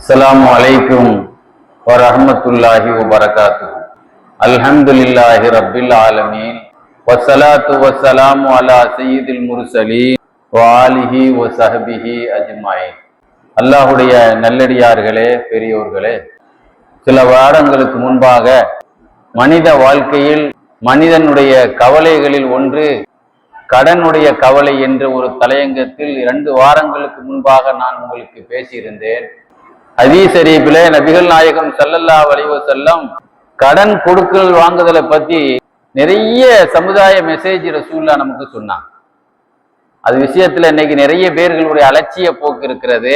அஸ்ஸலாமு அலைக்கும் வரஹ்மத்துல்லாஹி வபரகாத்துஹு. அல்ஹம்துலில்லாஹி ரப்பில் ஆலமீன் வஸ்ஸலாத்து வஸ்ஸலாமு அலா சய்யிதில் முர்ஸலீன் வ ஆலிஹி வ ஸஹ்பிஹி அஜ்மாயின். அல்லாஹ்வுடைய நல்லடியார்களே, பெரியோர்களே, சில வாரங்களுக்கு முன்பாக மனித வாழ்க்கையில் மனிதனுடைய கவலைகளில் ஒன்று கடனுடைய கவலை என்ற ஒரு தலையங்கத்தில் 2 வாரங்களுக்கு முன்பாக நான் உங்களுக்கு பேசியிருந்தேன். ஹதீஸ் ஷரீஃபிலே நபிகள் நாயகம் ஸல்லல்லாஹு அலைஹி வஸல்லம் கடன் கொடுக்கல் வாங்குதலை பத்தி நிறைய சமுதாய மெசேஜ் ரசூலுல்லாஹ் நமக்கு சொன்னாங்க. அது விஷயத்துல இன்னைக்கு நிறைய பேர்களுடைய அலட்சிய போக்கு இருக்கிறது.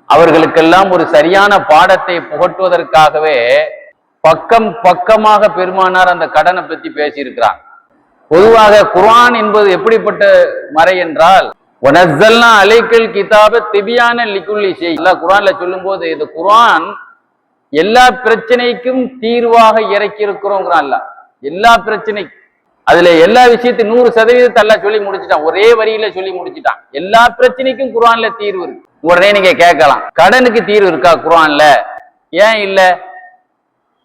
அவர்களுக்கெல்லாம் ஒரு சரியான பாடத்தை புகட்டுவதற்காகவே பக்கம் பக்கமாக பெருமானார் அந்த கடனை பத்தி பேசியிருக்கிறாங்க. பொதுவாக குர்ஆன் என்பது எப்படிப்பட்ட மறை என்றால், வனஸ்ஸல்னா அலைக்கல் கிதாப திபியான லிகுல்லி ஷை. அல்லாஹ் குர்ஆன்ல சொல்லும்போது இந்த குர்ஆன் எல்லா பிரச்சனைக்கும் தீர்வாக இறக்கி இருக்கிறோங்கிறான். அல்லாஹ் எல்லா பிரச்சனைக்கும், அதுல எல்லா விஷயத்தையும் 100% அல்லாஹ் சொல்லி முடிச்சுட்டான். ஒரே வரியில சொல்லி முடிச்சுட்டான். எல்லா பிரச்சனைக்கும் குர்ஆன்ல தீர்வு இருக்கு. உடனே நீங்க கேட்கலாம், கடனுக்கு தீர்வு இருக்கா குர்ஆன்ல? ஏன் இல்ல?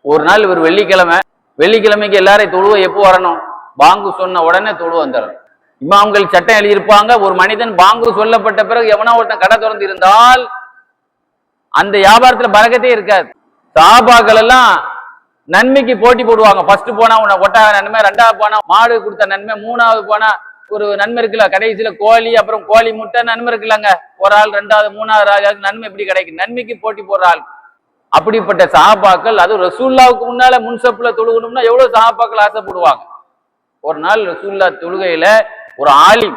ஒரு நாள் ஒரு வெள்ளிக்கிழமைக்கு எல்லாரையும் தொழுவ எப்போ வரணும்? பாங்கு சொன்ன உடனே தொழு வந்துடும். இமாம்கள் சட்டம் எழுதியிருப்பாங்க, ஒரு மனிதன் பாங்கு சொல்லப்பட்ட பிறகு எவனா ஒருத்தன் கடை திறந்து இருந்தால் அந்த வியாபாரத்துல பரக்கத்தே இருக்காது. சஹாபாக்கள் எல்லாம் நன்மைக்கு போட்டி போடுவாங்க. ஃபர்ஸ்ட் போனா ஒட்டக நன்மை, 2வது போனா மாடு கொடுத்த நன்மை, 3வது போனா ஒரு நன்மை இருக்குல்ல, கடைசியில கோழி, அப்புறம் கோழி முட்டை நன்மை இருக்குல்லங்க. ஒரு ஆள் 2வது 3வது நன்மை எப்படி கிடைக்கும்? நன்மைக்கு போட்டி போடுற ஆள். அப்படிப்பட்ட சஹாபாக்கள், அது ரசூலுல்லாஹ்வுக்கு முன்னால முன்சப்புல தொழுகணும்னா எவ்வளவு சஹாபாக்கள் ஆசைப்படுவாங்க. ஒரு நாள் ரசூலுல்லாஹ் தொழுகையில ஒரு ஆலிம்,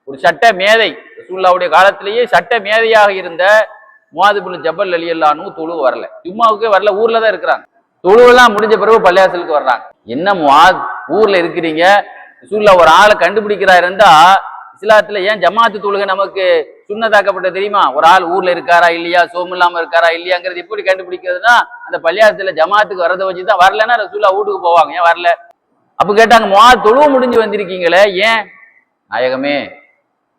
ஒரு சட்ட மேதை, ரசூலுல்லாஹ்வுடைய காலத்திலேயே சட்ட மேதையாக இருந்த முஆது இப்னு ஜபல் ரலியல்லாஹு அன்ஹு தொழுக வரல, ஜும்மாவுக்கே வரல, ஊர்ல தான் இருக்கிறாங்க. தொழுவெல்லாம் முடிஞ்ச பிறகு பள்ளியாசலுக்கு வர்றாங்க. என்ன முஆத், ஊர்ல இருக்கிறீங்க, ரசூலுல்லாஹ் ஒரு ஆளை கண்டுபிடிக்கிறா இருந்தா இஸ்லாத்துல ஏன் ஜமாத்து தொழுகை நமக்கு சுன்னதாக்கப்பட்ட தெரியுமா? ஒரு ஆள் ஊர்ல இருக்காரா இல்லையா, சோம் இல்லாம இருக்காரா இல்லையாங்கிறது எப்படி கண்டுபிடிக்கிறதுனா அந்த பள்ளியாசத்துல ஜமாத்துக்கு வரதை வச்சுதான். வரலன்னா ரசூலுல்லாஹ் வீட்டுக்கு போவாங்க. ஏன் வரல? அப்ப கேட்டாங்க, முஆத் தொழுவ முடிஞ்சு வந்திருக்கீங்களே ஏன்? நாயகமே,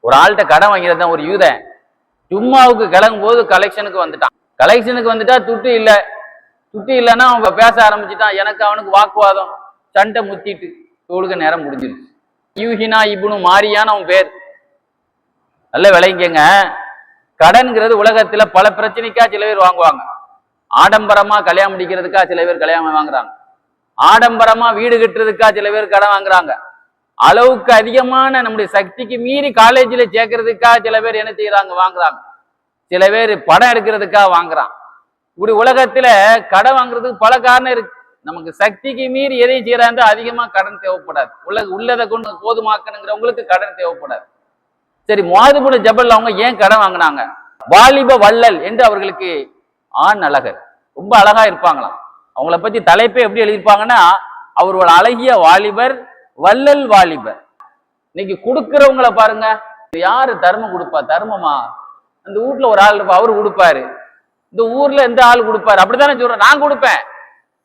ஒரு ஆள்கிட்ட கடன் வாங்கிறதான் ஒரு யூதன் ஜும்மாவுக்கு கிளம்பும் போது கலெக்ஷனுக்கு வந்துட்டா துட்டு இல்லைன்னா அவன் பேச ஆரம்பிச்சுட்டான். எனக்கு அவனுக்கு வாக்குவாதம், சண்டை முத்திட்டு தொழுக நேரம் முடிஞ்சிருச்சு. யூஹினா இப்னு மாரியான்னு அவன் பேர். நல்ல விளைங்கங்க, கடன்கிறது உலகத்துல பல பிரச்சனைக்கா சில பேர் வாங்குவாங்க. ஆடம்பரமா கல்யாணம் முடிக்கிறதுக்கா சில பேர் கல்யாணம் வாங்குறாங்க. ஆடம்பரமா வீடு கட்டுறதுக்கா சில பேர் கடன் வாங்குறாங்க. அளவுக்கு அதிகமான நம்முடைய சக்திக்கு மீறி காலேஜில் சேர்க்கறதுக்காக சில பேர் என்ன செய்யறாங்க, வாங்குறாங்க. சில பேர் படம் எடுக்கிறதுக்காக வாங்குறான். இப்படி உலகத்துல கடன் வாங்குறதுக்கு பல காரணம் இருக்கு. நமக்கு சக்திக்கு மீறி எதையும் செய்யறாங்க, அதிகமா கடன் தேவைப்படாது. உள்ளதை கொண்டு போதுமாக்கணுங்கிறவங்களுக்கு கடன் தேவைப்படாது. சரி, முஆது இப்னு ஜபல் அவங்க ஏன் கடன் வாங்கினாங்க? வாலிப வள்ளல் என்று அவர்களுக்கு ஆண் அழகர், ரொம்ப அழகா இருப்பாங்களாம். அவங்கள பத்தி தலைப்பே எப்படி எழுதியிருப்பாங்கன்னா, அவர் ஒரு அழகிய வாலிபர், வள்ளல் வாலிபர். இன்னைக்கு கொடுக்கிறவங்கள பாருங்க, யாரு தர்மம் கொடுப்பா? தர்மமா? அந்த வீட்டுல ஒரு ஆள் இருப்பா, அவரு கொடுப்பாரு. இந்த ஊர்ல எந்த ஆள் கொடுப்பாரு? அப்படித்தானே சொல்றேன். நான் கொடுப்பேன்,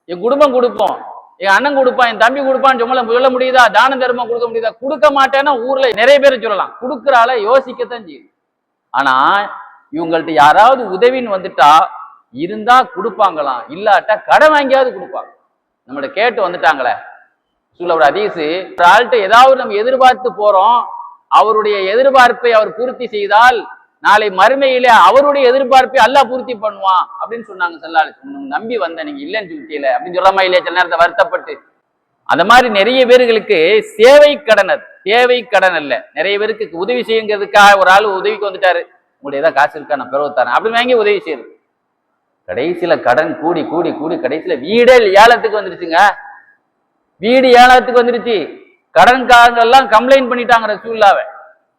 என் குடும்பம் கொடுப்போம், என் அண்ணன் கொடுப்பான், என் தம்பி கொடுப்பான்னு சொல்ல முடியுதா? தான தர்மம் கொடுக்க முடியுதா? கொடுக்க மாட்டேன்னா ஊர்ல நிறைய பேர் சொல்லலாம். கொடுக்குற ஆளை யோசிக்கத்தான் செய்யுது. ஆனா இவங்கள்ட்ட யாராவது உதவின்னு வந்துட்டா இருந்தா கொடுப்பாங்களாம், இல்லாட்டா கடன் வாங்கியாவது கொடுப்பாங்க. நம்மள கேட்டு வந்துட்டாங்களே சொல்ல ஒரு ஹதீஸ், ஒரு ஆள்கிட்ட ஏதாவது நம்ம எதிர்பார்த்து போறோம், அவருடைய எதிர்பார்ப்பை அவர் பூர்த்தி செய்தால் நாளை மறுமையிலே அவருடைய எதிர்பார்ப்பை அல்லாஹ் பூர்த்தி பண்ணுவான் அப்படின்னு சொன்னாங்க. ஸல்லல்லாஹு நம்பி வந்த நீங்க இல்லைன்னு சொல்லிட்டீல அப்படின்னு சொல்லாம இல்லையா? சில நேரத்தை வருத்தப்பட்டு அந்த மாதிரி நிறைய பேர்களுக்கு சேவை கடன், அது தேவை கடன் அல்ல. நிறைய பேருக்கு உதவி செய்யுங்கிறதுக்காக ஒரு ஆள் உதவிக்கு வந்துட்டாரு, உங்களுடைய ஏதாவது காசு இருக்கா, நான் பிறகு தரேன் அப்படின்னு வாங்கி உதவி செய்யுது. கடைசியில கடன் கூடி கூடி கூடி கடைசியில வீடே ஏலத்துக்கு வந்துருச்சுங்க. வீடு ஏலத்துக்கு வந்துருச்சு. கடன்காரங்க எல்லாம் கம்ப்ளைண்ட் பண்ணிட்டாங்க ரசூலுல்லாஹ்வை.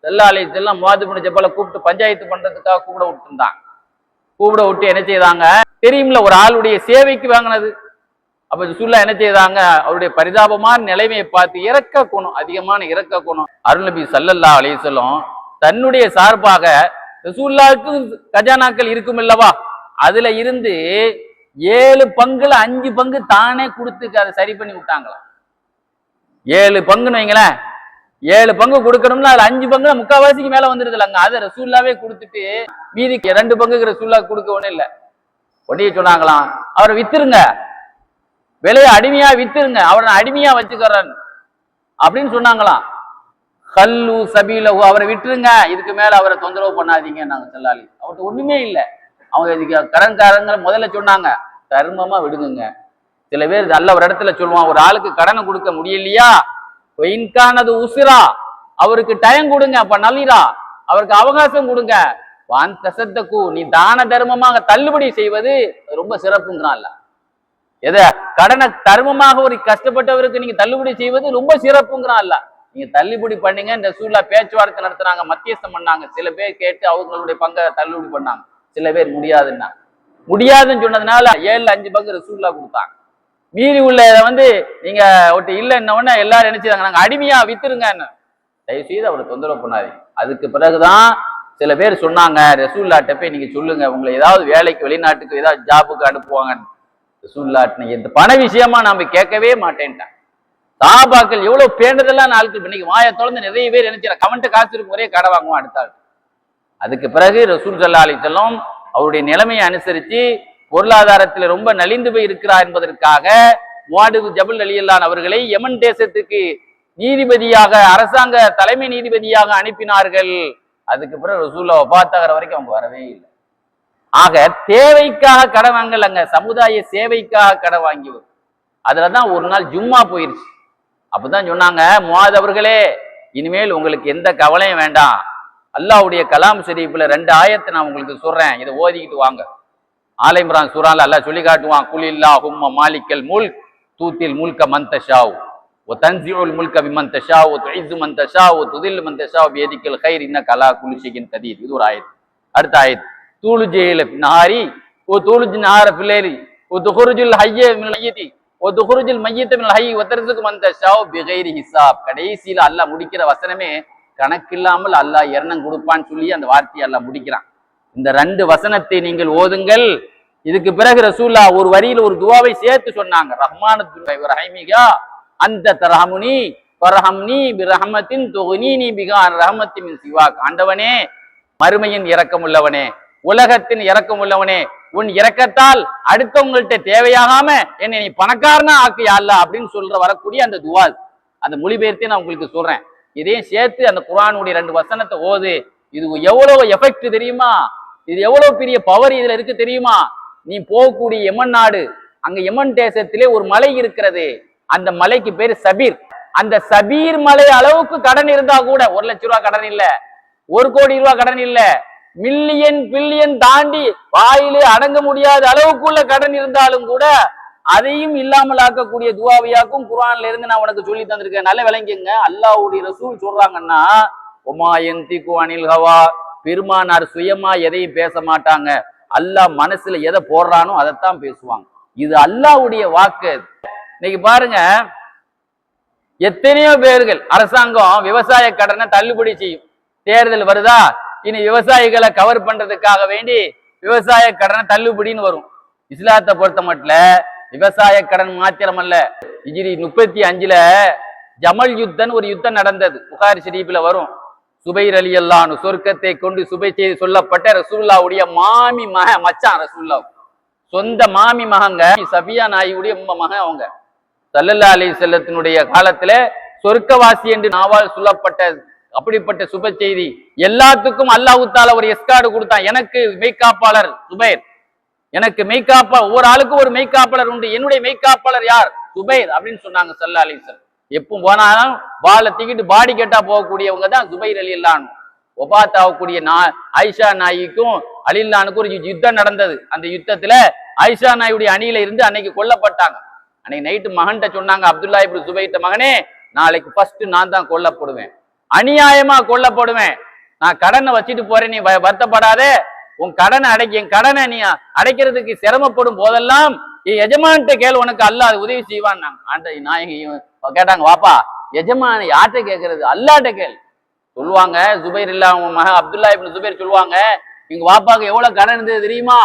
ஸல்லல்லாஹு அலைஹி வஸல்லம் முஆது இப்னு ஜபலை கூப்பிட்டு பஞ்சாயத்து பண்றதுக்காக கூப்பிட விட்டுருந்தாங்க. கூப்பிட விட்டு என்ன செய்தாங்க தெரியுமில்ல, ஒரு ஆளுடைய சேவைக்கு வாங்கினது. அப்ப ரசூலுல்லாஹ் என்ன செய்தாங்க, அவருடைய பரிதாபமான நிலைமையை பார்த்து இரக்க குணம், அதிகமான இரக்க குணம், அருள்நபி ஸல்லல்லாஹு அலைஹி வஸல்லம் தன்னுடைய சார்பாக ரசூலுல்லாஹ்வுக்கு கஜானாக்கள் இருக்கும் இல்லவா, அதுல இருந்து 7 பங்குல 5 பங்கு தானே கொடுத்து அதை சரி பண்ணி விட்டாங்களாம். 7 பங்குன்னு வைங்களேன், 7 பங்கு கொடுக்கணும்னா அதுல 5 பங்கு முக்காவாசிக்கு மேல வந்துருது இல்லங்க. அதை ரசூலுல்லாவே கொடுத்துட்டு மீதிக்கு 2 பங்குக்கு ரசூலுல்லாஹ் கொடுக்க ஒண்ணும் இல்லை. உடனே சொன்னாங்களாம், அவரை வித்துருங்க, விலையை அடிமையா வித்துருங்க, அவரை நான் அடிமையா வச்சுக்கிறேன் அப்படின்னு சொன்னாங்களாம். கல்லு சபீலஹு, அவரை விட்டுருங்க, இதுக்கு மேல அவரை தொந்தரவு பண்ணாதீங்க. நாங்க செல்லாலி அவர்கிட்ட ஒண்ணுமே இல்லை. அவங்க இதுக்கு கடன்காரங்க முதல்ல சொன்னாங்க, தர்மமா விடுங்க. சில பேர் நல்ல ஒரு இடத்துல சொல்லுவான், ஒரு ஆளுக்கு கடனை கொடுக்க முடியலையா, இன்கானது உசிரா, அவருக்கு டைம் கொடுங்க, அப்ப நல்லிரா, அவருக்கு அவகாசம் கொடுங்க. வான் தசத்தக்கு, நீ தான தர்மமாக தள்ளுபடி செய்வது ரொம்ப சிறப்புங்கிறான்ல. எதை கடனை தர்மமாக ஒரு கஷ்டப்பட்டவருக்கு நீங்க தள்ளுபடி செய்வது ரொம்ப சிறப்புங்கிறான்ல. நீங்க தள்ளுபடி பண்ணீங்க. இந்த சூழலா பேச்சுவார்த்தை நடத்துனாங்க, மத்தியஸ்தம் பண்ணாங்க. சில பேர் கேட்டு அவங்களுடைய பங்கை தள்ளுபடி பண்ணாங்க, சில பேர் முடியாதுன்னா. முடியாதுன்னு சொன்னதுனால 7/5 பங்கு ரசூலுல்லா கொடுத்தாங்க. மீறி உள்ள நீங்க ஒட்டு இல்லைன்ன எல்லாரும் நினைச்சாங்க, நாங்க அடிமையா வித்துருங்கன்னு. தயவு செய்து அவரை தொந்தரவு பண்ணாதீங்க. அதுக்கு பிறகுதான் சில பேர் சொன்னாங்க, ரசூலுல்லாட்ட போய் நீங்க சொல்லுங்க, உங்களை ஏதாவது வேலைக்கு வெளிநாட்டுக்கு ஏதாவது ஜாபுக்கு அனுப்புவாங்கன்னு. ரசூலுல்லாஹ் இந்த பண விஷயமா நாம கேட்கவே மாட்டேன்ட்டான். சஹாபாக்கள் எவ்வளவு பேண்டதெல்லாம் நாளுக்கு இன்னைக்கு வாயை தொடர்ந்து நிறைய பேர் நினைச்சிட கமெண்ட் காசு இருக்கும், ஒரே கடை வாங்குவோம் அடுத்தாள். அதுக்கு பிறகு ரசூல் ஸல்லல்லாஹு அலைஹி வஸல்லம் அவருடைய நிலைமையை அனுசரித்து பொருளாதாரத்தில் ரொம்ப நலிந்து போய் இருக்கிறார் என்பதற்காக முஆது ஜபல் ரலியல்லாஹு அவர்களை யமன் தேசத்துக்கு நீதிபதியாக, அரசாங்க தலைமை நீதிபதியாக அனுப்பினார்கள். அதுக்கு பிறகு ரசூலுல்லாஹ் வஃபாத்தாகிற வரைக்கும் அவங்க வரவே இல்லை. ஆக தேவைக்காக கடன் வாங்கலங்க, சமுதாய சேவைக்காக கடன் வாங்கியவர். அதுலதான் ஒரு நாள் ஜும்மா போயிருச்சு. அப்பதான் சொன்னாங்க, முஆது அவர்களே, இனிமேல் உங்களுக்கு எந்த கவலையும் வேண்டாம். அல்லாஹ்வுடைய கலாம் ஷரீஃப்ல 2 ஆயத்தை நான் உங்களுக்கு சொல்றேன், இதை ஓதிக்கிட்டு வாங்க. ஆல இம்ரான் சூரால அல்லாஹ் சொல்லி காட்டுவான், குலில்லாஹும்ம மாலிக்கல் முல்க் தூத்தில் முல்க மன் தஷாஉ வ தன்ஸிஉல் முல்க பிமன் தஷாஉ வ துஇஸ்ஸு மன் தஷாஉ வ துதில்லு மன் தஷாஉ பியதிக்கல் கைர் இன்னக அலா குல்லி ஷைஇன் கதீர். இது ஒரு ஆயத். அடுத்த ஆயத், தூலுஜில நஹாரி வ தூலுஜ் நஹார ஃபில்லைலி வ துஹ்ருஜுல் ஹய்ய மினல் மய்யிதி வ துஹ்ருஜுல் மய்யித மினல் ஹய்ய் வ தர்ஸுகு மன் தஷாஉ பிகைரி ஹிசாப். கடைசியில அல்லாஹ் முடிக்கிற வசனமே கணக்கில்லாமல் அல்லாஹ் எண்ணம் கொடுப்பான்னு சொல்லி அந்த வார்த்தையை அல்லாஹ் முடிக்கிறான். இந்த 2 வசனத்தை நீங்கள் ஓதுங்கள். இதுக்கு பிறகு ரசூலுல்லாஹ் ஒரு வரியில ஒரு துவாவை சேர்த்து சொன்னாங்க, ரஹ்மானத்துல்லாஹி வ ரஹீமிகா அந்த தர்ஹமுனி ஃபர்ஹம்னி பிரஹமத்தின் துக்னீனி பிகா ரஹமத்தி மின் சிவாக். ஆண்டவனே, மறுமையின் இரக்கம் உள்ளவனே, உலகத்தின் இரக்கம் உள்ளவனே, உன் இரக்கத்தால் அடுத்தவங்கள்ட்ட தேவையாகாம என்னை நீ பணக்காரனா ஆக்கு யா அல்லாஹ் அப்படின்னு சொல்ற வரக்கூடிய அந்த துவா. அந்த மொழிபெயர்த்தே நான் உங்களுக்கு சொல்றேன். இதையும் சேர்த்து அந்த குர்ஆனுடைய 2 வசனத்தை ஓது. இது எவ்வளவு எஃபெக்ட் தெரியுமா? இது எவ்வளவு பெரிய பவர் இதுல இருக்கு தெரியுமா? நீ போகக்கூடிய யமன் நாடு, அங்க யமன் தேசத்திலே ஒரு மலை இருக்கிறது. அந்த மலைக்கு பேரு சபீர். அந்த சபீர் மலை அளவுக்கு கடன் இருந்தா கூட, 1 லட்சம் ரூபாய் கடன் இல்ல, 1 கோடி ரூபாய் கடன் இல்ல, மில்லியன் பில்லியன் தாண்டி வாயிலே அடங்க முடியாத அளவுக்குள்ள கடன் இருந்தாலும் கூட அதையும் இல்லாமல் ஆக்கக்கூடிய துவாவியாக்கும் குர்ஆன்ல இருந்து நான் உனக்கு சொல்லி தந்திருக்கேன். நல்ல விளங்கிங்க. அல்லாஹ்வுடைய ரசூல் சொல்றாங்கன்னா, ஒமா யந்திகு அனில் ஹவா, பெருமானார் சுயமா எதையும் பேச மாட்டாங்க. அல்லாஹ் மனசுல எதை போடுறானோ அதைத்தான் பேசுவாங்க. இது அல்லாஹ்வுடைய வாக்கு. இன்னைக்கு பாருங்க, எத்தனையோ பேர்கள் அரசாங்கம் விவசாய கடனை தள்ளுபடி செய்யும். தேர்தல் வருதா, இனி விவசாயிகளை கவர் பண்றதுக்காக வேண்டி விவசாய கடனை தள்ளுபடின்னு வரும். இஸ்லாத்தை பொறுத்த மட்டும் விவசாய கடன் மாத்திரம் அல்ல, ஹிஜ்ரி 35ல ஜமல் யுத்தம் ஒரு யுத்தம் நடந்தது. புகாரி ஷரீஃப்ல வரும். சுபைர் ரலியல்லாஹு அன்ஹு சொர்க்கத்தை கொண்டு சுபை செய்தி சொல்லப்பட்ட ரசூலுல்லாஹ்வுடைய மாமி மச்சான், ரசூலுல்லாஹ் சொந்த மாமி மகங்க, சபியா நாயியுடைய மகன் அவங்க. ஸல்லல்லாஹு அலைஹி வஸல்லத்தினுடைய காலத்துல சொர்க்கவாசி என்று நாவால் சொல்லப்பட்ட அப்படிப்பட்ட சுப செய்தி எல்லாத்துக்கும் அல்லாஹ் தஆலா ஒரு எஸ்கார்டு கொடுத்தான். எனக்கு மெய்காப்பாளர் சுபைர், எனக்கு மெய்காப்பா, ஒவ்வொரு ஆளுக்கும் ஒரு மெய்காப்பாளர் உண்டு. என்னுடைய மெய்காப்பாளர் யார்? சுபைர் அப்படின்னு சொன்னாங்க ஸல்லல்லாஹு அலைஹி வஸல்லம். எப்போ போனாலும் வாழை தூக்கிட்டு பாடி கேட்டா போகக்கூடியவங்க தான் சுபைர் ரலியல்லாஹு அன்ஹு. வஃபாத் ஆகக்கூடிய ஆயிஷா நாயிக்கும் அலில்லானுக்கும் ஒரு யுத்தம் நடந்தது. அந்த யுத்தத்துல ஆயிஷா நாயுடைய அணியில இருந்து அன்னைக்கு கொல்லப்பட்டாங்க. அன்னைக்கு நைட்டு மகன்கிட்ட சொன்னாங்க, அப்துல்லா இப்னு சுபைர்ட்ட, மகனே, நாளைக்கு ஃபர்ஸ்ட் நான் தான் கொல்லப்படுவேன், அநியாயமா கொல்லப்படுவேன். நான் கடனை வச்சுட்டு போறேன், நீ வருத்தப்படாதே. உன் கடனை என் கடனை நீ அடைக்கிறதுக்கு சிரமப்படும் போதெல்லாம் என் எஜமான்கிட்ட கேள், உனக்கு அல்லாஹ் உதவி செய்வான். நான் கேட்டாங்க, வாப்பா எஜமான யார்கிட்ட கேட்கறது? அல்லாஹ்ட்ட கேள் சொல்லுவாங்க. சுபைர் இல்ல மகன் அப்துல்லா இப்னு சுபைர் சொல்லுவாங்க, எங்க வாப்பாக்கு எவ்வளவு கடன் இருந்தது தெரியுமா?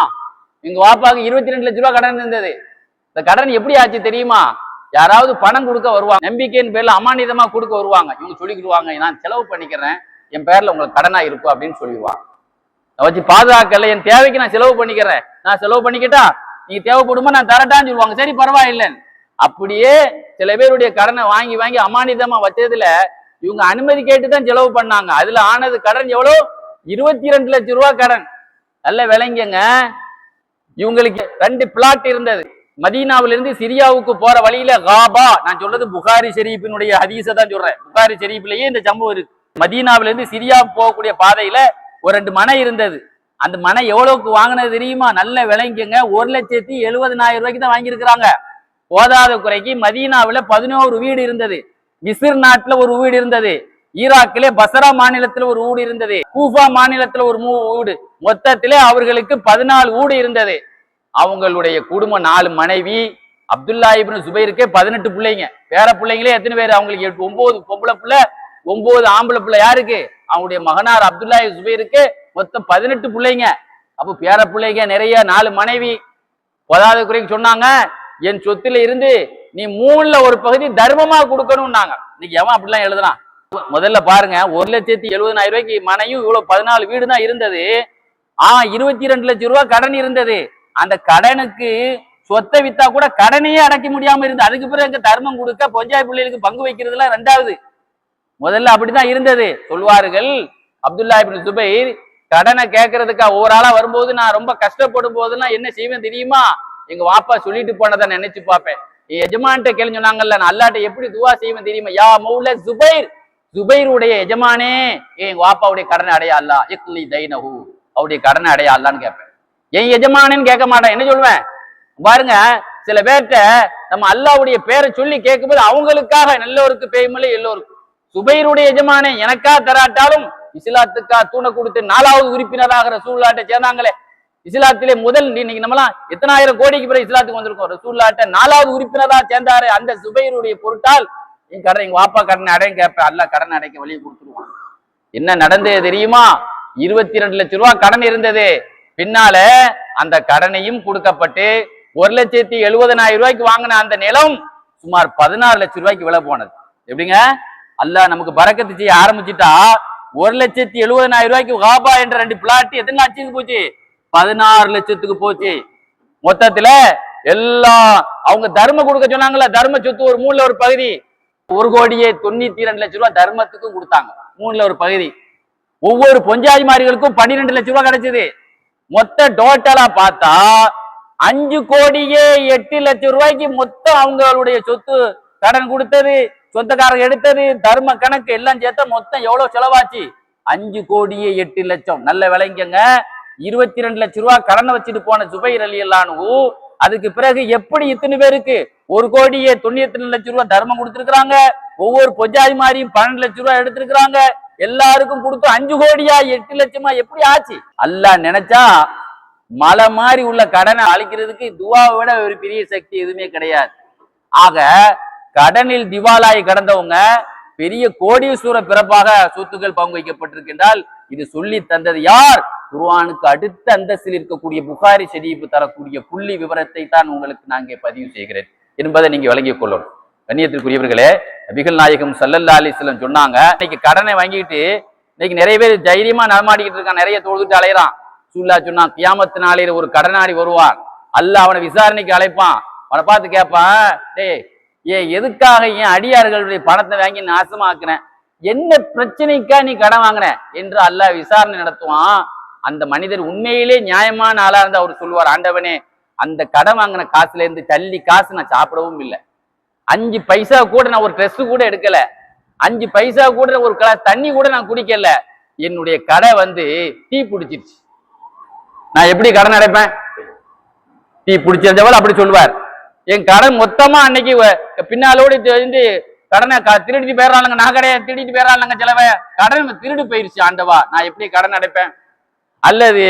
எங்க வாப்பாக்கு 22 லட்சம் ரூபாய் கடன் இருந்தது. இந்த கடன் எப்படி ஆச்சு தெரியுமா? யாராவது பணம் கொடுக்க வருவாங்க, நம்பிக்கையின் பேர்ல அமானிதமா கொடுக்க வருவாங்க. இவங்க சொல்லிக்கிடுவாங்க, நான் செலவு பண்ணிக்கிறேன், என் பேர்ல உங்களுக்கு கடனா இருக்கும் அப்படின்னு சொல்லிடுவாங்க. நான் வச்சு பாதுகாக்கல, என் தேவைக்கு நான் செலவு பண்ணிக்கிறேன், நான் செலவு பண்ணிக்கிட்டா நீங்க தேவைப்படுமா நான் தரட்டான்னு சொல்லுவாங்க. சரி பரவாயில்லைன்னு. அப்படியே சில பேருடைய கடனை வாங்கி வாங்கி அமானிதமா வச்சதுல இவங்க அனுமதி கேட்டு தான் செலவு பண்ணாங்க. அதுல ஆனது கடன் எவ்வளவு? 22 லட்சம் ரூபாய் கடன். நல்ல விளங்குங்க. இவங்களுக்கு 2 பிளாட் இருந்தது. மதீனாவிலிருந்து சிரியாவுக்கு போற வழியில காபா, நான் சொல்றது புகாரி ஷெரீஃபினுடைய ஹதீஸை தான் சொல்றேன். புகாரி ஷெரீஃபிலேயே இந்த சம்பவம் இருக்கு. மதீனாவிலிருந்து சிரியா போகக்கூடிய பாதையில ஒரு 2 மனை இருந்தது. அந்த மனை எவ்வளவுக்கு வாங்கினது தெரியுமா? நல்ல விளங்குங்க. 1,70,70,000 ரூபாய்க்கு தான் வாங்கியிருக்கிறாங்க. போதாத குறைக்கு மதீனாவில 11 வீடு இருந்தது. மிஸ்ர் நாட்டுல ஒரு வீடு இருந்தது. ஈராக்கிலே பசரா மாநிலத்துல ஒரு வீடு இருந்தது. கூஃபா மாநிலத்துல ஒரு வீடு. மொத்தத்திலே அவர்களுக்கு 14 வீடு இருந்தது. அவங்களுடைய குடும்பம் 4 மனைவி. அப்துல்லா இப்னு சுபைருக்கு 18 பிள்ளைங்க. பேர பிள்ளைங்களே எத்தனை பேர்? அவங்களுக்கு 9 பொம்பளை பிள்ளை, 9 ஆம்பளை பிள்ளை. யாருக்கு? அவங்களுடைய மகனார் அப்துல்லா சுபைருக்கு மொத்தம் 18 பிள்ளைங்க. அப்போ பேர பிள்ளைங்க நிறைய, 4 மனைவி. போதாத குறைக்கு சொன்னாங்க, என் சொத்துல இருந்து நீ 3ல ஒரு பகுதி தர்மமா கொடுக்கணும்னாங்க. இன்னைக்கு எவன் அப்படிலாம் எழுதுறான்? முதல்ல பாருங்க, 1,70,70,000 ரூபாய்க்கு மனையும் இவ்வளவு 14 வீடு தான் இருந்தது. 22 லட்சம் ரூபாய் கடன் இருந்தது. அந்த கடனுக்கு சொத்தை வித்தா கூட கடனையே அடைக்க முடியாம இருந்து, அதுக்கு பிறகு தர்மம் கொடுக்க பஞ்சாயத்து பிள்ளைகளுக்கு பங்கு வைக்கிறதுலாம் 2வது. முதல்ல அப்படிதான் இருந்தது. சொல்வார்கள், அப்துல்லா இப்னு சுபைர் கடனை கேட்கறதுக்கா ஒவ்வொரு ஆளா வரும்போது நான் ரொம்ப கஷ்டப்படும் போதுன்னா என்ன செய்வேன் தெரியுமா? எங்க வாப்பா சொல்லிட்டு போனதை நினைச்சு பார்ப்பேன். என் எஜமான்ட்ட கேள்வி சொன்னாங்கல்ல, நான் அல்லாட்ட எப்படி துவா செய்வேன் தெரியுமா? யா மௌல சுபைர், சுபைருடைய எஜமானே, எங்க வாப்பாவுடைய கடனை அடைய அல்லா, இக்லி தைனஹு, அவருடைய கடனை அடைய அல்லான்னு கேட்பேன். என் எஜமானேன்னு கேட்க மாட்டேன். என்ன சொல்லுவேன் பாருங்க, சில பேர்ட்ட நம்ம அல்லாவுடைய பேரை சொல்லி கேட்கும்போது அவங்களுக்காக நல்லோருக்கு பேய்மலை எல்லோருக்கும். சுபைருடைய எஜமானே எனக்கா தராட்டாலும் இஸ்லாத்துக்கா தூண கொடுத்து 4வது உறுப்பினராக ரசூலுல்லாஹ்ட்ட சேர்ந்தாங்களே. இஸ்லாத்திலே முதல் இன்னைக்கு நம்மலாம் எத்தனை ஆயிரம் கோடிக்கு பிறகு இஸ்லாத்துக்கு வந்திருக்கோம். ரசூலுல்லாஹ்ட்ட 4வது உறுப்பினராக சேர்ந்தாரு. அந்த சுபைருடைய பொருட்டால் என் கடன், எங்க வாப்பா கடனை அடையும் கேட்பேன். அல்லாஹ் கடன் அடைக்க வழியை கொடுத்துருவான். என்ன நடந்தது தெரியுமா? 22 லட்சம் ரூபாய் கடன் இருந்தது. பின்னால அந்த கடனையும் கொடுக்கப்பட்டு 1,70,70,000 ரூபாய்க்கு வாங்கின அந்த நிலம் சுமார் 16 லட்சம் ரூபாய்க்கு விலை போனது. எப்படிங்க? அல்லாஹ் நமக்கு பரக்கத்து செய்ய ஆரம்பிச்சுட்டா 1,70,70,000 ரூபாய்க்கு காபா என்ற 2 பிளாட் எத்தனை லட்சத்துக்கு போச்சு? 16 லட்சத்துக்கு போச்சு. மொத்தத்துல எல்லாம் அவங்க தர்மம் கொடுக்க சொன்னாங்கல்ல, தர்ம சொத்து ஒரு 3ல ஒரு பகுதி, 1,92 லட்சம் ரூபாய் தர்மத்துக்கும் கொடுத்தாங்க. 3ல ஒரு பகுதி. ஒவ்வொரு பொஞ்சாதிமாரிகளுக்கும் 12 லட்சம் ரூபாய் கிடைச்சது. மொத்த டோட்டலா பார்த்தா 5,08 லட்சம் ரூபாய்க்கு மொத்தம் அவங்களுடைய சொத்து கடன் கொடுத்தது, சொந்தக்காரங்க எடுத்தது, தர்ம கணக்கு எல்லாம் சேர்த்தா மொத்தம் எவ்வளவு செலவாச்சு? 5,08 லட்சம். நல்ல விளைஞங்க. 22 லட்சம் ரூபாய் கடனை வச்சுட்டு போன சுபைர் ரலியல்லாஹு அன்ஹு அதுக்கு பிறகு எப்படி இத்தனை பேருக்கு 1,92 லட்சம் ரூபாய் தர்மம் கொடுத்திருக்கிறாங்க. ஒவ்வொரு பொஜாதி மாதிரியும் 12 லட்சம் ரூபாய் எடுத்திருக்கிறாங்க. எல்லாருக்கும் கொடுத்து 5,08 லட்சமா எப்படி ஆச்சு? அல்லாஹ் நினைச்சா மலை மாதிரி உள்ள கடனை அழிக்கிறதுக்கு துவாவை விட ஒரு பெரிய சக்தி எதுவுமே கிடையாது. ஆக கடனில் திவாலாய் கடந்தவங்க பெரிய கோடீஸ்வர பிறப்பாக சொத்துக்கள் பங்கு வைக்கப்பட்டிருக்கின்றால் இது சொல்லி தந்தது யார்? குர்ஆனுக்கு அடுத்த அந்தஸ்தில் இருக்கக்கூடிய புகாரி ஷரீஃப் தரக்கூடிய புள்ளி விவரத்தை தான் உங்களுக்கு நான் பதிவு செய்கிறேன் என்பதை நீங்க விளங்கிக் கொள்ளணும். கண்ணியத்திற்குரியவர்களே, நபிகள் நாயகம் ஸல்லல்லாஹு அலைஹி வஸல்லம் சொன்னாங்க, இன்னைக்கு கடனை வாங்கிட்டு இன்னைக்கு நிறைய பேர் தைரியமா நடமாடிக்கிட்டு இருக்கான், நிறைய தொழுதுட்டு அலையறான். ரசூலுல்லாஹ் சொன்னான், கியாமத் நாளையில ஒரு கடனாளி வருவான், அல்லாஹ் அவனை விசாரணைக்கு அழைப்பான். அவனை பார்த்து கேட்பான், டேய் எதுக்காக என் அடியார்களுடைய பணத்தை வாங்கி நாசமாக்குறேன், என்ன பிரச்சனைக்கா நீ கடன் வாங்கின என்று அல்லாஹ் விசாரணை நடத்துவான். அந்த மனிதர் உண்மையிலே நியாயமான ஆளா இருந்தா அவர் சொல்லுவார், ஆண்டவனே அந்த கடன் வாங்கின காசுல இருந்து தள்ளி காசு நான் சாப்பிடவும் இல்லை, 5 பைசா கூட நான் ஒரு ட்ரெஸ் கூட எடுக்கல, 5 பைசா கூட ஒரு கிளாஸ் தண்ணி கூட நான் குடிக்கல, என்னுடைய கடை தீ பிடிச்சிருச்சு, நான் எப்படி கடன் அடைப்பேன்? தீ பிடிச்சிருந்தவள் அப்படி சொல்லுவார். என் கடன் மொத்தமா அன்னைக்கு பின்னாலோடு கடனை திருடிட்டு போயிடறாங்க, நான் கடையை திருடிட்டு போயிடறாங்க, சிலவ கடன் திருடு போயிருச்சு, ஆண்டவா நான் எப்படி கடன் அடைப்பேன்? அல்லது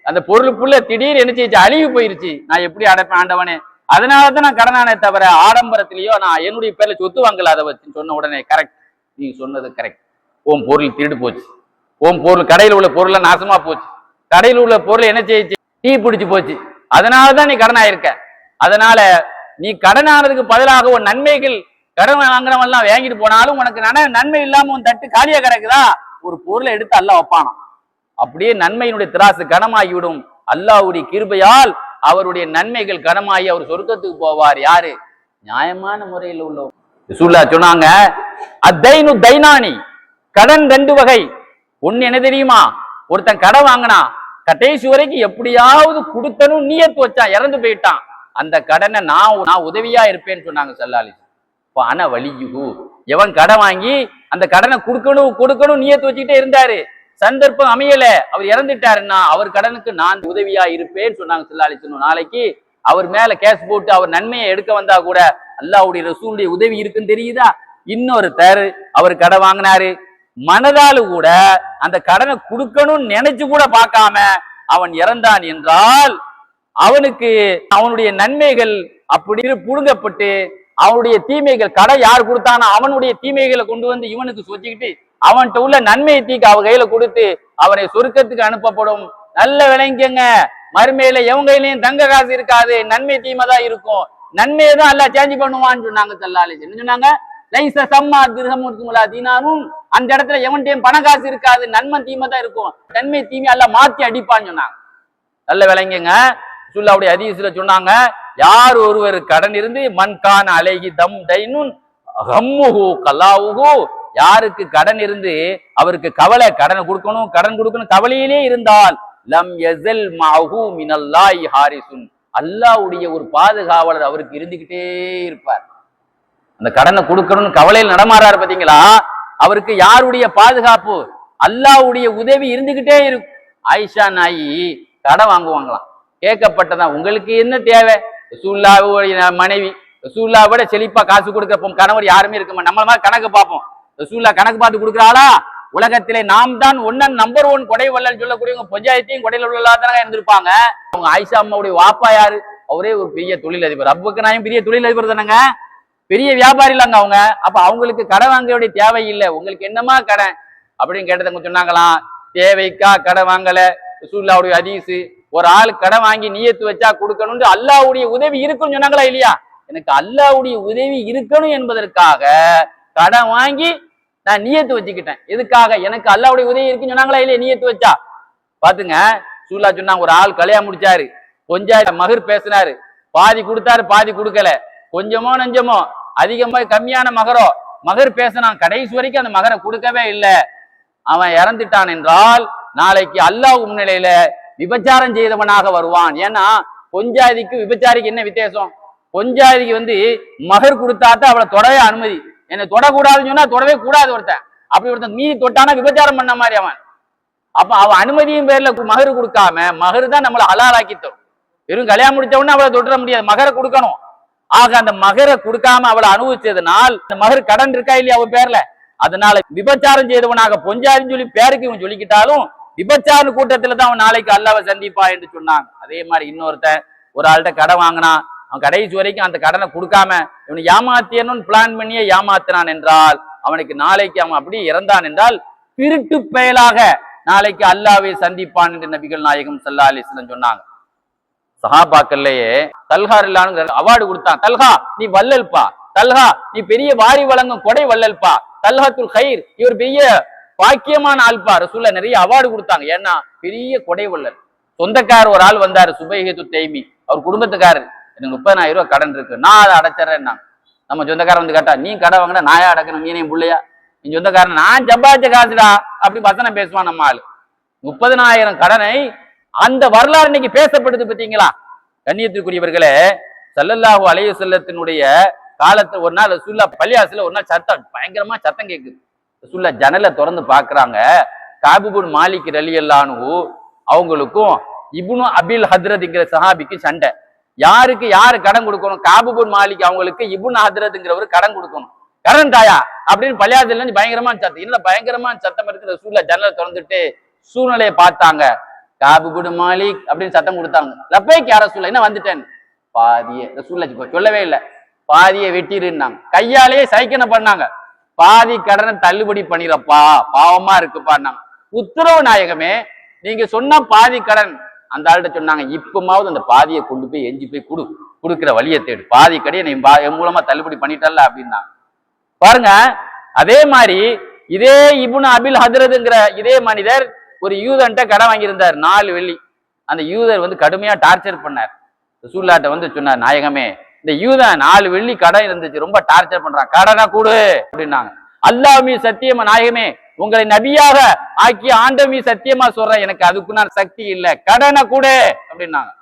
அந்த பொருளுக்குள்ள திடீர் என்ன செய்ச்சு, அழிவு போயிருச்சு, நான் எப்படி அடைப்பேன் ஆண்டவனே? அதனாலதான் நான் கடனானே தவிர ஆடம்பரத்திலேயோ நான் என்னுடைய பேர்ல சொத்து வாங்கல. அதை வச்சு சொன்ன உடனே கரெக்ட், நீ சொன்னது கரெக்ட், உன் பொருள் திருடு போச்சு, உன் பொருள் கடையில் உள்ள பொருளை நாசமா போச்சு, கடையில் உள்ள பொருள் என்ன செய்யுச்சு, தீ பிடிச்சு போச்சு, அதனாலதான் நீ கடன் ஆயிருக்க. அதனால நீ கடன் ஆனதுக்கு பதிலாக உன் நன்மைகள் கடன் வாங்குறவன் எல்லாம் வாங்கிட்டு போனாலும் உனக்கு நன்மை இல்லாம உன் தட்டு காலியா கிடக்குதா, ஒரு பொருளை எடுத்து அல்லாஹ் வைப்பானாம். அப்படியே நன்மையினுடைய திராசு கனமாகிவிடும். அல்லாஹ்வுடைய கிருபையால் அவருடைய நன்மைகள் கனமாகி அவர் சொர்க்கத்துக்கு போவார். யாரு? நியாயமான முறையில் உள்ளவர். ரசூலுல்லாஹ் சொன்னாங்க, அத்தைனு தைனானி, கடன் ரெண்டு வகை. ஒன்னு என்ன தெரியுமா? ஒருத்தன் கடன் வாங்கினா கடைசி வரைக்கும் எப்படியாவது கொடுத்தனும் நியத்து வச்சான், இறந்து போயிட்டான், அந்த கடனை நான் உதவியா இருப்பேன்னு சொன்னாங்க ஸல்லல்லாஹு அலைஹி வஸல்லம். ஆனா வலியுகு, எவன் கடன் வாங்கி அந்த கடனை கொடுக்கணும் நியத்து வச்சுக்கிட்டே இருந்தாரு, சந்தர்ப்பம் அமையல, அவர் இறந்துட்டாருன்னா அவர் கடனுக்கு நான் உதவியா இருப்பேன்னு சொன்னாங்க ஸல்லல்லாஹு அலைஹி வஸல்லம். நாளைக்கு அவர் மேல கேஸ் போட்டு அவர் நன்மையை எடுக்க வந்தா கூட அல்லாஹ்வுடைய ரசூலுடைய உதவி இருக்குன்னு தெரியுதா? இன்னொருத்தர் அவர் கடன் வாங்கினாரு, மனதால கூட அந்த கடனை கொடுக்கணும்னு நினைச்சு கூட பார்க்காம அவன் இறந்தான் என்றால் அவனுக்கு அவனுடைய நன்மைகள் அப்படி புடுங்கப்பட்டு அவனுடைய தீமைகள், கடை யார் கொடுத்தானோ அவனுடைய தீமைகளை கொண்டு வந்து இவனுக்கு சொச்சிக்கிட்டு அவன்கிட்ட உள்ள நன்மையை தீக்க அவ கையில கொடுத்து அவனை சொர்க்கத்துக்கு அனுப்பப்படும். நல்ல விளங்கிக்கங்க, மறுமையில எவன் கையிலையும் தங்க காசு இருக்காது, நன்மை தீமை தான் இருக்கும். நன்மையை தான் எல்லாம் சேஞ்ச் பண்ணுவான்னு சொன்னாங்க ஸல்லல்லாஹு அலைஹி வஸல்லம். சொன்னாங்க, லைஸ சம்மா திர்ஹமுல்லா தீனாரும், அந்த இடத்துல எவன்டையும் பண காசு இருக்காது, நன்மை தீமை தான் இருக்கும், நன்மை தீமை எல்லாம் மாத்தி அடிப்பான்னு சொன்னாங்க. நல்ல விளங்குங்க, ரசூலுல்லாஹ்வுடைய ஹதீஸ்ல சொன்னாங்க, யார் ஒருவர் கடன் இருந்து மன்கான அலைஹி தம் தைனுன் ஹம்முஹு கலாவுஹு, யாருக்கு கடன் இருந்து அவருக்கு கவலை, கடனை கொடுக்கணும் கவலையிலே இருந்தால் லம் யஸல் மஅஹு மினல்லாஹி ஹாரிசுன், அல்லாஹ்வுடைய ஒரு பாதுகாவலர் அவருக்கு இருந்துகிட்டே இருப்பார். அந்த கடனை கொடுக்கணும்னு கவலையில் நடமாறாரு பாத்தீங்களா, அவருக்கு யாருடைய பாதுகாப்பு? அல்லாஹ்வுடைய உதவி இருந்துகிட்டே இருக்கும். ஆயிஷா நாயி கடன் வாங்குவாங்களாம், கேட்கப்பட்டதான், உங்களுக்கு என்ன தேவை? ரசூலுல்லாஹ்வுடைய மனைவி, ரசூலுல்லாஹ் விட செழிப்பா காசு கொடுக்க கணவர் யாருமே இருக்க மாட்டோம், நம்மள மாதிரி கணக்கு பார்ப்போம். ரசூலுல்லாஹ் கணக்கு பார்த்து கொடுக்குறாளா? உலகத்திலே நாம் தான் நம்பர் 1 கொடை வள்ளல் சொல்லக்கூடியவங்க பஞ்சாயத்தையும் கொடையில உள்ளதான இருந்திருப்பாங்க. அவங்க ஆயிஷா அம்மாவுடைய வாப்பா யாரு? அவரே ஒரு பெரிய தொழிலதிபர், அபூபக்கர் நாயகம் பெரிய தொழிலதிபர் தானங்க, பெரிய வியாபாரி இல்லங்க அவங்க. அப்ப அவங்களுக்கு கடன் வாங்க வேண்டிய தேவை இல்லை. உங்களுக்கு என்னமா கடன் அப்படின்னு கேட்டவங்க சொன்னாங்களாம், தேவைக்கா கடன் வாங்கல. ரசூலுல்லாஹ்வுடைய ஹதீஸ், ஒரு ஆள் கடன் வாங்கி நியத்து வச்சா கொடுக்கணும்னு அல்லாஹ்வுடைய உதவி இருக்குன்னு சொன்னாங்களா இல்லையா? எனக்கு அல்லாஹ்வுடைய உதவி இருக்கணும் என்பதற்காக கடன் வாங்கி நான் நியத்து வச்சுக்கிட்டேன். எதுக்காக? எனக்கு அல்லாஹ்வுடைய உதவி இருக்குன்னு சொன்னாங்களா இல்லையா? நியத்து வச்சா பாத்துங்க. ரசூலுல்லாஹ் சொன்னாங்க, ஒரு ஆள் கல்யாணம் முடிச்சாரு, கொஞ்சம் மகர் பேசினாரு, பாதி கொடுத்தாரு பாதி கொடுக்கல, கொஞ்சமோ நஞ்சமோ அதிகமா கம்மியான மகர் பேசினான், கடைசி வரைக்கும் அந்த மகரை கொடுக்கவே இல்லை, அவன் இறந்துட்டான் என்றால் நாளைக்கு அல்லாஹ் முன்னிலையில விபச்சாரம் செய்தவனாக வருவான். ஏன்னா பொஞ்சாதிக்கு விபச்சாரிக்கு என்ன வித்தியாசம்? பொஞ்சாதிக்கு மகர் கொடுத்தாத்தான் அவளை தொடவே அனுமதி, என்னை தொடக்கூடாதுன்னு சொன்னா தொடவே கூடாது ஒருத்தன். அப்படி ஒருத்தன் மீறி தொட்டானா விபச்சாரம் பண்ண மாதிரி அவன். அப்ப அவன் அனுமதியும் பேர்ல மகர் கொடுக்காம, மகர் தான் நம்மளை ஹலாலாக்கி தரும். வெறும் கல்யாணம் முடிச்ச உடனே அவளை தொட்டுற முடியாது, மகரை கொடுக்கணும். ஆக அந்த மகரை கொடுக்காம அவளை அனுபவிச்சதுனால் இந்த மகர் கடன் இருக்கா இல்லையா அவன் பேர்ல, அதனால விபச்சாரம் செய்தவனாக பொஞ்சாதின்னு சொல்லி பேருக்கு இவன் சொல்லிக்கிட்டாலும் விபச்சார கூட்டத்துல தான் அவன் நாளைக்கு அல்லாஹ்வை சந்திப்பா என்று சொன்னாங்க. அதே மாதிரி இன்னொருத்தன் ஒரு ஆள்கிட்ட கடன் வாங்கினா, அவன் கடைசி வரைக்கும் அந்த கடனை கொடுக்காம இவனை ஏமாத்தியன்னு பிளான் பண்ணியே ஏமாத்தினான் என்றால் அவனுக்கு நாளைக்கு அவன் அப்படியே இறந்தான் என்றால் திருட்டு பயலாக நாளைக்கு அல்லாஹ்வை சந்திப்பான் என்று நபிகள் நாயகம் ஸல்லல்லாஹு அலைஹி வஸல்லம் சொன்னாங்க. சஹாபாக்கள்லயே தல்ஹா இல்லான்னு அவார்டு கொடுத்தான். தல்ஹா நீ வல்லல்பா, தல்ஹா நீ பெரிய வாரி வழங்கும் கொடை வல்லல்பா, தல்ஹத்துல் ஹைர் இவர் பெரிய பாக்கியமான ஆள்பா. ரசூலுல்லாஹ் நிறைய அவார்டு கொடுத்தாங்க, ஏன்னா பெரிய கொடை வள்ளல். சொந்தக்காரர் ஒரு ஆள் வந்தாரு, சுபைஹத்து தைமி, அவர் குடும்பத்துக்காரர், எனக்கு 30,000 ரூபாய் கடன் இருக்கு, நான் அதை அடைச்சிடறேன். நம்ம சொந்தக்காரன் கேட்டா, நீ கடன் வாங்கினா நாயா அடைக்கணும், நீ பிள்ளையா, நீ சொந்தக்காரன் நான் சம்பாதிச்ச காசுடா அப்படி வசனம் பேசுவான் நம்ம ஆளு. 30,000 கடனை அந்த வரலாறு இன்னைக்கு பேசப்படுது பார்த்தீங்களா? கண்ணியத்திற்குரியவர்களே, ஸல்லல்லாஹு அலைஹி வஸல்லத்தினுடைய காலத்துல ஒரு நாள் ரசூலுல்லாஹ் பள்ளியாசில ஒரு நாள் பயங்கரமா சத்தம் கேட்குது. ரசூலுல்லாஹ் ஜன்னலை திறந்து பாக்குறாங்க, காப் இப்னு மாலிக் ரலியல்லாஹு அன்ஹு அவங்களுக்கும் இப்னு அபில் ஹத்ரத்ங்கிற சஹாபிக்கு சண்டை. யாருக்கு யாரு கடன் கொடுக்கணும்? காப் இப்னு மாலிக் அவங்களுக்கு இப்னு ஹத்ரத்ங்கிறவர் கடன் கொடுக்கணும். கடன் தாயா அப்படின்னு பள்ளியாசில இருந்து பயங்கரமான சத்தம். இல்ல பயங்கரமான சத்தம் இருக்கு. ரசூலுல்லாஹ் ஜன்னலை திறந்துட்டு சூழ்நிலையை பார்த்தாங்க. காப் இப்னு மாலிக் அப்படின்னு சத்தம் கொடுத்தாங்க. லப்பைக் யா ரசூலுல்லாஹ், என்ன வந்துட்டேன், பாதியே ரசூலுல்லாஹ் சொல்லவே இல்லை, பாதியை வெட்டிருந்தாங்க, கையாலேயே சைக்கின பண்ணாங்க, பாதி கடனை தள்ளுபடி பண்ணிடப்பா, பாவமா இருக்குப்பான்னாங்க. உத்தரவு நாயகமே, நீங்க சொன்ன பாதி கடன், அந்த ஆள்கிட்ட சொன்னாங்க, இப்பமாவது அந்த பாதியை கொண்டு போய் எஞ்சி போய் கொடுக்குற வழியை தேடு, பாதி கடையை நீ என் மூலமா தள்ளுபடி பண்ணிட்டல்ல அப்படின்னாங்க. பாருங்க, அதே மாதிரி இதே இப்னு அபில் ஹத்ரத்ங்கிற இதே மனிதர் ஒரு யூதன்ட்ட கடன் வாங்கியிருந்தார் 4 வெள்ளி. அந்த யூதர் வந்து கடுமையா டார்ச்சர் பண்ணார். ரசூலுல்லாஹ்ட்ட வந்து சொன்னார், நாயகமே இந்த யூதன் 4 வெள்ளி கடன் இருந்துச்சு, ரொம்ப டார்ச்சர் பண்றான், கடனை கூடு அப்படின்னாங்க. அல்லாஹ் மீது சத்தியமா நாயகமே உங்களை நபியாக ஆக்கி ஆண்டவன் மீது சத்தியமா சொல்றேன், எனக்கு அதுக்கு நான் சக்தி இல்லை, கடனை கூடு அப்படின்னாங்க.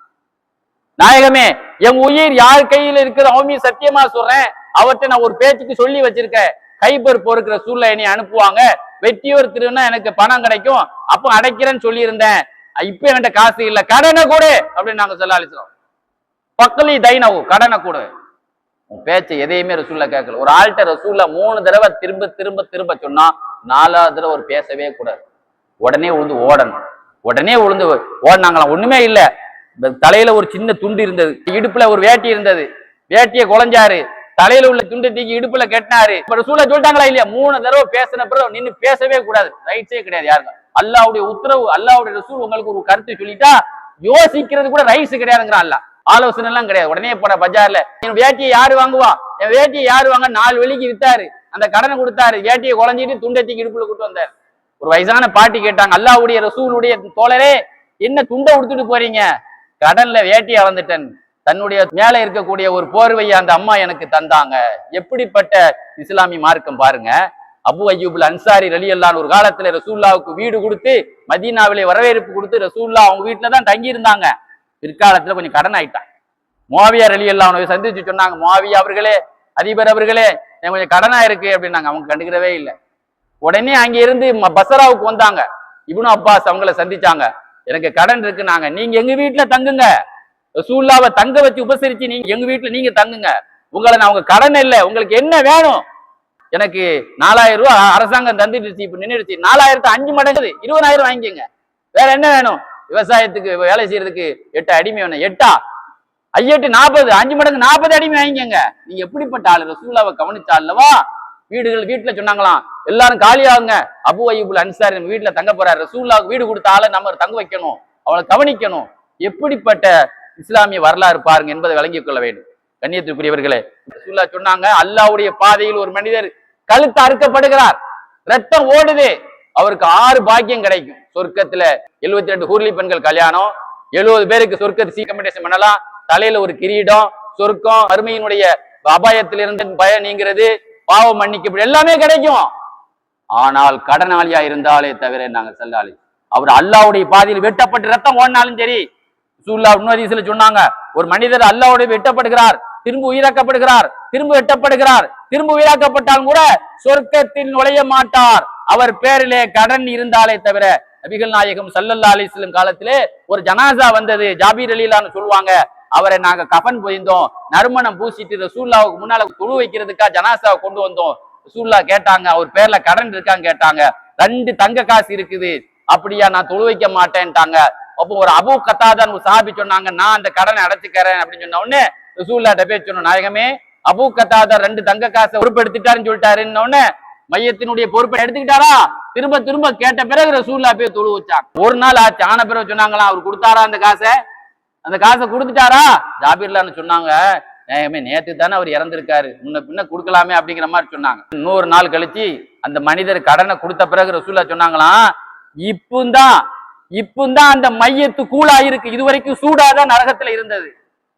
நாயகமே என் உயிர் யார் கையில் இருக்குது அவன் மீது சத்தியமா சொல்றேன், அவர்கிட்ட நான் ஒரு பேச்சுக்கு சொல்லி வச்சிருக்கேன், கைபர் போருக்கிற சூழ்நிலை என்னை அனுப்புவாங்க, வெற்றியோர் திருன்னா எனக்கு பணம் கிடைக்கும், அப்போ அடைக்கிறேன்னு சொல்லி இருந்தேன், இப்ப என்கிட்ட காசு இல்ல, கடனை கூடு அப்படின்னு நாங்க சொல்லலாம். பக்கலி தைனவு கடனை கூடு. உன் பேச்சை எதையுமே ரசூல்லா கேட்கல. ஒரு ஆள்கிட்ட ரசூல்லா 3 தடவை திரும்ப திரும்ப திரும்ப சொன்னா 4வது தடவை ஒரு பேசவே கூடாது. உடனே உழுந்து ஓடணும். உடனே உழுந்து ஓடினாங்களாம். ஒண்ணுமே இல்ல, தலையில ஒரு சின்ன துண்டு இருந்தது, இடுப்புல ஒரு வேட்டி இருந்தது, வேட்டியை குலைஞ்சாரு, தலையில உள்ள துண்டை தூக்கி இடுப்புல கட்டினாரு. இப்ப ரசூல்லா சொல்லிட்டாங்களா இல்லையா, 3 தடவை பேசின பிறகு நின்று பேசவே கூடாது, ரைட்ஸே கிடையாது யாருங்க. அல்லாஹ்வுடைய உத்தரவு, அல்லாஹ்வுடைய ரசூல் உங்களுக்கு ஒரு கருத்து சொல்லிட்டா யோசிக்கிறது கூட ரைட்ஸ் கிடையாதுங்கிறான் அல்லாஹ். ஆலோசனை எல்லாம் கிடையாது. உடனே போன பஜார்ல என் வேட்டியை யாரு வாங்குவா, என் வேட்டியை யாரு வாங்க, 4 வெள்ளிக்கு வித்தாரு, அந்த கடனை கொடுத்தாரு, வேட்டியை குலைஞ்சிட்டு துண்டை தூக்கி இடுப்புல கூட்டு வந்தாரு. ஒரு வயசான பாட்டி கேட்டாங்க, அல்லாஹ்வுடைய ரசூலுடைய தோழரே என்ன துண்டை உடுத்துட்டு போறீங்க, கடன்ல வேட்டியை வந்துட்டேன், தன்னுடைய மேல இருக்கக்கூடிய ஒரு போர்வையை அந்த அம்மா எனக்கு தந்தாங்க. எப்படிப்பட்ட இஸ்லாமிய மார்க்கம் பாருங்க. அபு அய்யூபுல் அன்சாரி ரலியல்லாஹு ஒரு காலத்துல ரசூலுல்லாஹ்வுக்கு வீடு கொடுத்து மதீனாவிலே வரவேற்பு கொடுத்து ரசூலுல்லாஹ் அவங்க வீட்டுல தான் தங்கி இருந்தாங்க. பிற்காலத்துல கொஞ்சம் கடன் ஆயிட்டாங்க. முஆவியா ரலியல்லாஹு சந்திச்சு சொன்னாங்க, முஆவியா அவர்களே, அதிபர் அவர்களே, எனக்கு கொஞ்சம் கடனா இருக்கு அப்படின்னாங்க. அவங்க கண்டுக்கிறவே இல்லை. உடனே அங்க இருந்து பஸ்ராவுக்கு வந்தாங்க. இப்னு அப்பாஸ் அவங்கள சந்திச்சாங்க, எனக்கு கடன் இருக்குனாங்க, நீங்க எங்க வீட்டுல தங்குங்க, ரசூலுல்லாஹ்வை தங்க வச்சு உபசரிச்சு நீங்க எங்க வீட்டுல நீங்க தங்குங்க, உங்களை நான் உங்க கடன் இல்லை, உங்களுக்கு என்ன வேணும், எனக்கு 4000 ரூபாய் அரசாங்கம் தந்துடுச்சு, இப்ப நின்றுடுச்சு, 4000 5 மடங்கு 20,000 வாங்கிக்கங்க, வேற என்ன வேணும், விவசாயத்துக்கு வேலை செய்யறதுக்கு 8 அடிமை வேணும், 8 8 40 5 மடங்கு 40 அடிமை வாங்கிக்கங்க. நீங்க எப்படிப்பட்ட ஆளு, ரசூலுல்லாஹ்வை கவனிச்சா அல்லவா. வீட்டுல சொன்னாங்களாம், எல்லாரும் காலியாகுங்க, அபு அய்யூபுல் அன்சாரி நம்ம வீட்டுல தங்க போறாரு, ரசூலுல்லாஹ்வுக்கு வீடு கொடுத்த ஆளை நம்ம தங்க வைக்கணும், அவளை கவனிக்கணும். எப்படிப்பட்ட இஸ்லாமிய வரலாறு பாருங்க என்பதை விளங்கிக் கொள்ள வேண்டும். கண்ணியத்திற்குரியவர்களே, ரசூலுல்லாஹ் சொன்னாங்க, அல்லாஹ்வுடைய பாதையில் ஒரு மனிதர் கழுத்து அறுக்கப்படுகிறார், ரத்தம் ஓடுது, அவருக்கு 6 பாக்கியம் கிடைக்கும். சொர்க்கத்துல 72 ஹூர்லி பெண்கள் கல்யாணம், 70 பேருக்கு சொர்க்கத்தை சீக்கமெண்டேஷன் பண்ணலாம், தலையில ஒரு கிரீடம், சொர்க்கம், அருமையினுடைய அபாயத்திலிருந்து பயம் நீங்கிறது, பாவம் மன்னிக்கப்படும், எல்லாமே கிடைக்கும். ஆனால் கடனாளியா இருந்தாலே தவிர நாங்க செல்லாలి, அவர் அல்லாஹ்வுடைய பாதையில் வெட்டப்பட்டு ரத்தம் ஓடினாலும் சரி. ரசூலுல்லாஹ் இன்னொரு ஹதீஸ்ல சொன்னாங்க, ஒரு மனிதர் அல்லாஹ்வுடைய வெட்டப்படுகிறார், திரும்ப உயிராக்கப்படுகிறார், திரும்ப வெட்டப்படுகிறார், திரும்ப உயிராக்கப்பட்டாலும் கூட சொர்க்கத்தில் நுழைய மாட்டார், அவர் பேரிலே கடன் இருந்தாலே தவிர. நபிகள் நாயகம் ஸல்லல்லாஹு அலைஹி வஸல்லம் காலத்திலே ஒரு ஜனாசா வந்தது, ஜாபீர் ரலியல்லாஹு சொல்லுவாங்க, அவரை நாங்க கஃன் போயிருந்தோம், நறுமணம் பூசிட்டு ரசூலுல்லாஹ்வுக்கு முன்னால தொழு வைக்கிறதுக்காக ஜனாசாவை கொண்டு வந்தோம். ரசூலுல்லாஹ் கேட்டாங்க, அவர் பேர்ல கடன் இருக்கான்னு கேட்டாங்க. 2 தங்க காசு இருக்குது. அப்படியா, நான் தொழு வைக்க மாட்டேன்ட்டாங்க. அப்போ ஒரு அபூ கத்தாதான் ஒரு சஹாபி சொன்னாங்க, நான் அந்த கடனை அடைச்சுக்கிறேன் அப்படின்னு சொன்ன உடனே ரசூலுல்லாஹ்ட்ட போய் சொன்னோம், நாயகமே அபூ கத்தாதா 2 தங்க காசை பொறுப்பெடுத்துட்டாருன்னு சொல்லிட்டாருன்னு உடனே மையத்தினுடைய பொறுப்பை எடுத்துக்கிட்டாரா, திரும்ப திரும்ப கேட்ட பிறகு ரசூலுல்லாஹ் போய் தொழு வச்சாங்க. ஒரு நாள் ஆச்சு, ஆன பிறகு சொன்னாங்களா, அவர் கொடுத்தாரா அந்த காசை கொடுத்துட்டாரா, ஜாபீர்லான்னு சொன்னாங்க, நேற்று தானே அவர் இறந்திருக்காரு, முன்ன பின்ன கொடுக்கலாமே அப்படிங்கிற மாதிரி சொன்னாங்க. இன்னொரு நாள் கழிச்சு அந்த மனிதர் கடனை கொடுத்த பிறகு ரசூலுல்லாஹ் சொன்னாங்களாம், இப்பந்தான் அந்த மையத்து கூலா இருக்கு, இது வரைக்கும் சூடாதான் நரகத்துல இருந்தது,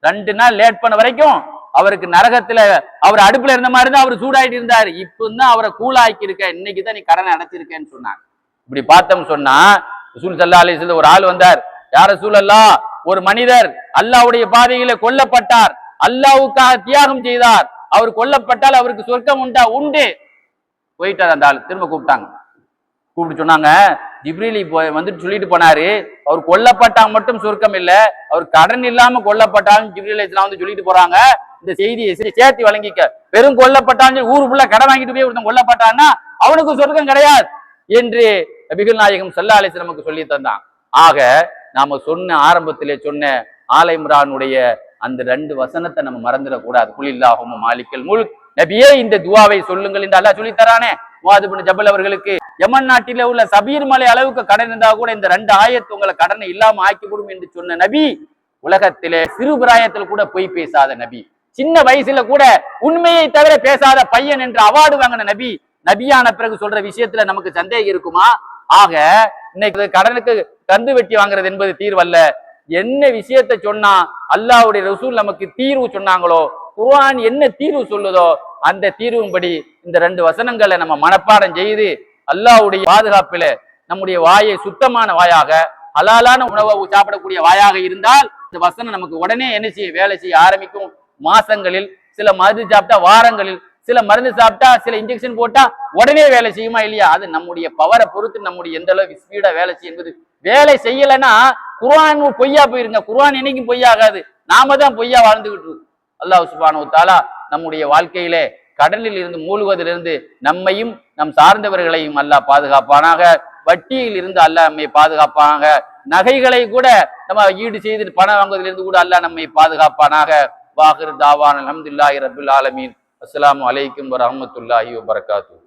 2 நாள் லேட் பண்ண வரைக்கும் அவருக்கு நரகத்துல அவர் அடுப்புல இருந்த மாதிரி தான் அவர் சூடாயிட்டு இருந்தாரு, இப்பதான் அவரை கூலாக்கி இருக்க, இன்னைக்குதான் நீ கடனை அடைச்சிருக்கேன்னு சொன்னாங்க. இப்படி பார்த்தோம் சொன்னா ரசூல் ஸல்லல்லாஹு அலைஹி வஸல்லம் ஒரு ஆள் வந்தார், யார் ரசூலல்லாஹ், ஒரு மனிதர் அல்லாஹ்வுடைய பாதையில கொல்லப்பட்டார், அல்லாஹ்வுக்காக தியாகம் செய்தார், அவர் கொல்லப்பட்டால் அவருக்கு சொர்க்கம் உண்டு. போயிட்டார் அந்த ஆள். திரும்ப கூப்பிட்டு சொன்னாங்க, ஜிப்ரீல் வந்துட்டு சொல்லிட்டு போனாரு, அவர் கொல்லப்பட்டாங்க மட்டும் சொர்க்கம் இல்ல, அவர் கடன் இல்லாம கொல்லப்பட்டாலும் ஜிப்ரீல் அலைஹிஸ்ஸலாம் வந்து சொல்லிட்டு போறாங்க, இந்த செய்தியை சேர்த்து வழங்கிக்க, வெறும் கொல்லப்பட்டாலும் ஊரு ஃபுல்லா கடன் வாங்கிட்டு போய் ஒருத்தன் கொல்லப்பட்டான்னா அவனுக்கு சொர்க்கம் கிடையாது என்று நபிகள் நாயகம் ஸல்லல்லாஹு அலைஹி வஸல்லம் நமக்கு சொல்லி தந்தான். ஆக நாம ஆரம்பத்திலே சொன்ன ஆல இம்ரானுடைய அந்த 2 வசனத்தை நம்ம மறந்துடக்கூடாது. குலில்லாஹும்ம மாலிக்கல் முல்க், நபியே இந்த துவாவை சொல்லுங்கள் என்று அல்லாஹ் சொல்லித்தரானே. முஆத் இப்னு ஜபல் அவர்களுக்கு யமன் நாட்டில உள்ள சபீர் மலை அளவுக்கு கடன் இருந்தா கூட இந்த 2 ஆயத்து உங்களை கடனை இல்லாம ஆக்கிவிடும் என்று சொன்ன நபி, உலகத்திலே சிறு பிராயத்தில் கூட பொய் பேசாத நபி, சின்ன வயசுல கூட உண்மையை தவிர பேசாத பையன் என்று அவார்டு வாங்கின நபி, நபியான பிறகு சொல்ற விஷயத்துல நமக்கு சந்தேகம் இருக்குமா? ஆக இன்னைக்கு கடனுக்கு கந்து வெட்டி வாங்குறது என்பது தீர்வல்ல. என்ன விஷயத்தை சொன்னா அல்லாஹ்வுடைய ரசூல் நமக்கு தீர்வு சொன்னாங்களோ, குர்ஆன் என்ன தீர்வு சொல்லுதோ அந்த தீர்வும்படி இந்த 2 வசனங்களை நம்ம மனப்பாடம் செய்து அல்லாஹ்வுடைய பாதுகாப்பில நம்முடைய வாயை சுத்தமான வாயாக, ஹலாலான உணவை சாப்பிடக்கூடிய வாயாக இருந்தால் இந்த வசனம் நமக்கு உடனே என்ன செய்ய வேலை செய்ய ஆரம்பிக்கும். மாசங்களில், சில மருந்து சாப்பிட்டா வாரங்களில், சில மருந்து சாப்பிட்டா, சில இன்ஜெக்ஷன் போட்டா உடனே வேலை செய்யுமா இல்லையா? அது நம்முடைய பவரை பொறுத்து நம்முடைய எந்த அளவுக்கு ஸ்பீடா வேலை செய்யும் என்பது. வேலை செய்யலைன்னா குர்ஆன் பொய்யா போயிருங்க. குர்ஆன் என்னைக்கும் பொய்யாகாது. நாம தான் பொய்யா வாழ்ந்துகிட்டு இருக்கோம். அல்லாஹ் சுப்ஹானஹு வ தஆலா நம்முடைய வாழ்க்கையிலே கடலில் இருந்து மூழ்குவதிலிருந்து நம்மையும் நம் சார்ந்தவர்களையும் அல்லாஹ் பாதுகாப்பானாக. வட்டியில் இருந்து அல்லாஹ் நம்மை பாதுகாப்பானாக. நகைகளை கூட நம்ம ஈடு செய்து பணம் வாங்குவதிலிருந்து கூட அல்லாஹ் நம்மை பாதுகாப்பானாக. வாஹிர் தாவான் அல்ஹம்துலில்லாஹி ரப்பில் ஆலமீன். அஸ்ஸலாமு அலைக்கும் வரஹ்மத்துல்லாஹி வபரகாத்துஹு.